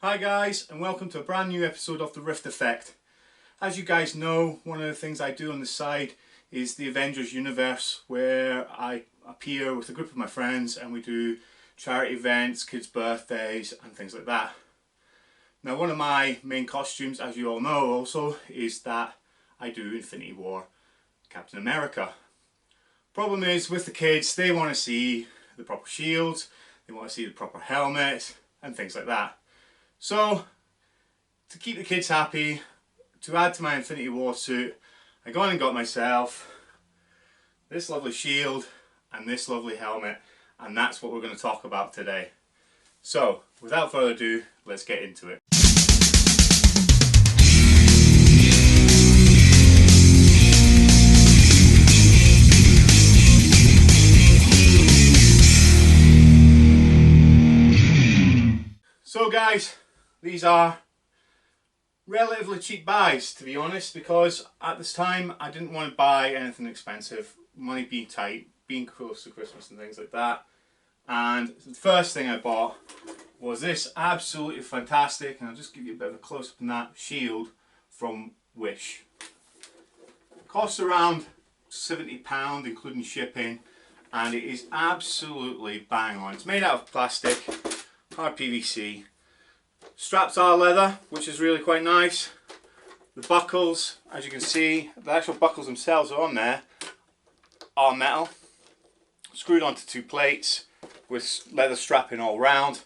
Hi guys, and welcome to a brand new episode of the Rift Effect. As you guys know, one of the things I do on the side is the Avengers universe, where I appear with a group of my friends and we do charity events, kids' birthdays and things like that. Now, one of my main costumes, as you all know also, is that I do Infinity War Captain America. Problem is, with the kids, they want to see the proper shields, they want to see the proper helmet and things like that. So, to keep the kids happy, to add to my Infinity War suit, I gone and got myself this lovely shield and this lovely helmet, and that's what we're going to talk about today. So, without further ado, let's get into it. So guys, these are relatively cheap buys, to be honest, because at this time I didn't want to buy anything expensive, money being tight, being close to Christmas and things like that. And the first thing I bought was this absolutely fantastic, and I'll just give you a bit of a close-up on that, shield from Wish. It costs around £70 including shipping, and it is absolutely bang on. It's made out of plastic, hard PVC. Straps are leather, which is really quite nice. The buckles, as you can see, the actual buckles themselves are on there, are metal, screwed onto two plates with leather strapping all round,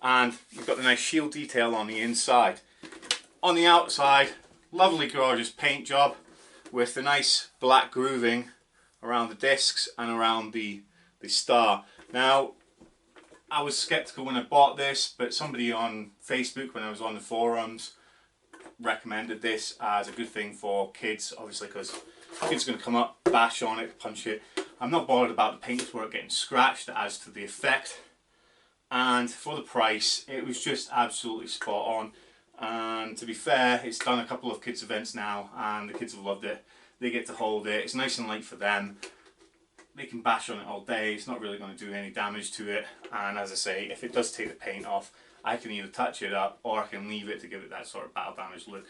and you've got the nice shield detail on the inside. On the outside, lovely gorgeous paint job with the nice black grooving around the discs and around the star. Now, I was skeptical when I bought this, but somebody on Facebook, when I was on the forums, recommended this as a good thing for kids, obviously, because kids are going to come up, bash on it, punch it. I'm not bothered about the paintwork getting scratched, that adds to the effect. And for the price, it was just absolutely spot on. And to be fair, it's done a couple of kids events now, and the kids have loved it. They get to hold it, it's nice and light for them. They can bash on it all day, it's not really going to do any damage to it, and as I say, if it does take the paint off, I can either touch it up or I can leave it to give it that sort of battle damage look.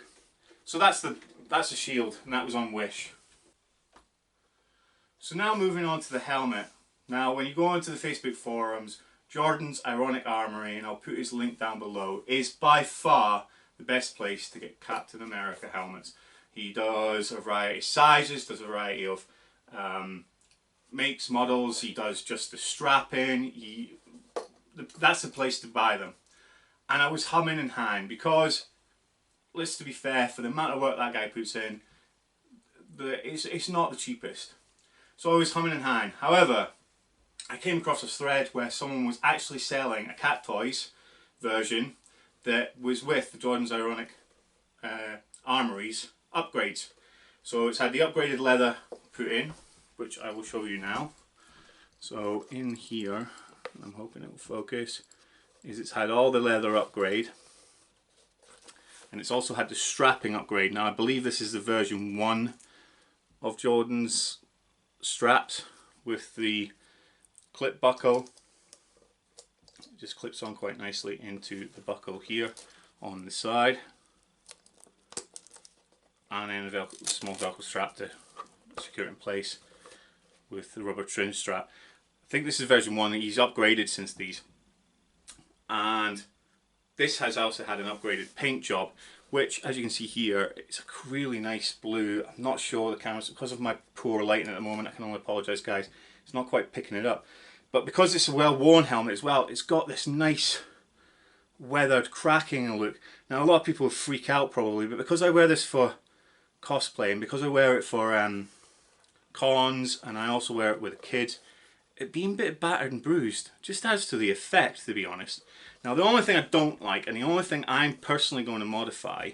So that's the shield, and that was on Wish. So now moving on to the helmet. Now when you go onto the Facebook forums, Jordan's Ironic Armory, and I'll put his link down below, is by far the best place to get Captain America helmets. He does a variety of sizes, does a variety of makes, models, he does just the strapping, that's the place to buy them. And I was humming and hawing because, let's to be fair, for the amount of work that guy puts in, it's not the cheapest. So I was humming and hawing. However, I came across a thread where someone was actually selling a Cat Toys version that was with the Jordan's Ironic Armories upgrades. So it's had the upgraded leather put in, which I will show you now. So in here, I'm hoping it will focus, is it's had all the leather upgrade, and it's also had the strapping upgrade. Now I believe this is the version 1 of Jordan's straps with the clip buckle. It just clips on quite nicely into the buckle here on the side, and then a small Velcro strap to secure it in place with the rubber trim strap. I think this is version 1, he's upgraded since these. And this has also had an upgraded paint job, which, as you can see here, it's a really nice blue. I'm not sure the camera's, because of my poor lighting at the moment, I can only apologise guys, it's not quite picking it up. But because it's a well-worn helmet as well, it's got this nice weathered, cracking look. Now a lot of people would freak out probably, but because I wear this for cosplay, and because I wear it for cons, and I also wear it with kids, it being a bit battered and bruised just adds to the effect, to be honest. Now the only thing I don't like, and the only thing I'm personally going to modify,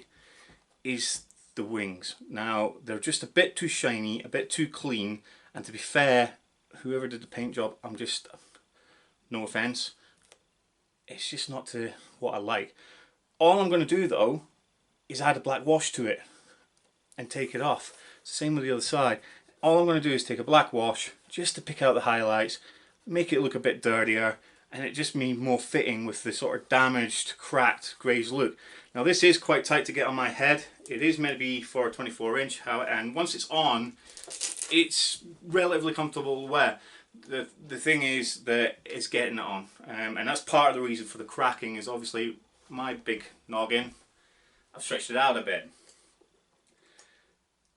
is the wings. Now they're just a bit too shiny, a bit too clean, and to be fair, whoever did the paint job, I'm just, no offence, it's just not to what I like. All I'm going to do though is add a black wash to it and take it off. Same with the other side. All I'm going to do is take a black wash just to pick out the highlights, make it look a bit dirtier, and it just means more fitting with the sort of damaged, cracked, grazed look. Now this is quite tight to get on my head. It is meant to be for a 24-inch, and once it's on, it's relatively comfortable to wear. The thing is that it's getting it on, and that's part of the reason for the cracking is obviously my big noggin. I've stretched it out a bit.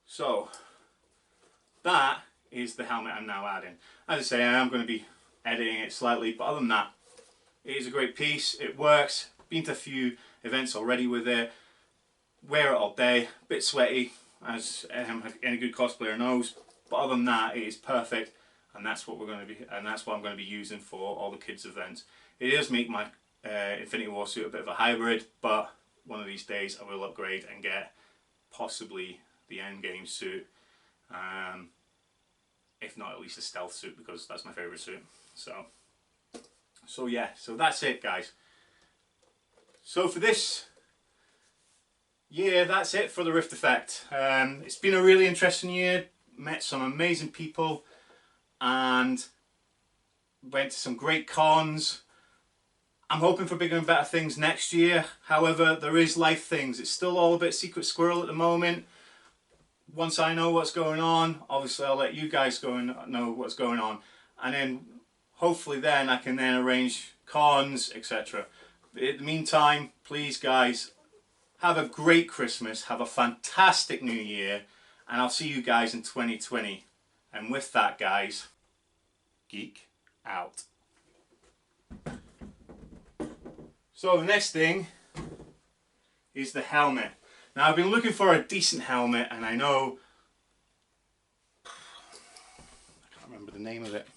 So that is the helmet I'm now adding. As I say, I am going to be editing it slightly, but other than that, it is a great piece. It works. Been to a few events already with it. Wear it all day. Bit sweaty, as any good cosplayer knows. But other than that, it is perfect, and that's what we're going to be, and that's what I'm going to be using for all the kids' events. It does make my Infinity War suit a bit of a hybrid, but one of these days I will upgrade and get possibly the Endgame suit. If not, at least a stealth suit, because that's my favourite suit. So yeah, so that's it, guys. So for this year, that's it for the Rift Effect. It's been a really interesting year. Met some amazing people and went to some great cons. I'm hoping for bigger and better things next year. However, there is life things. It's still all a bit secret squirrel at the moment. Once I know what's going on, obviously I'll let you guys know what's going on, and then hopefully then I can then arrange cons, etc. But in the meantime, please guys, have a great Christmas, have a fantastic New Year, and I'll see you guys in 2020. And with that, guys, geek out. So the next thing is the helmet. Now I've been looking for a decent helmet, and I know, I can't remember the name of it.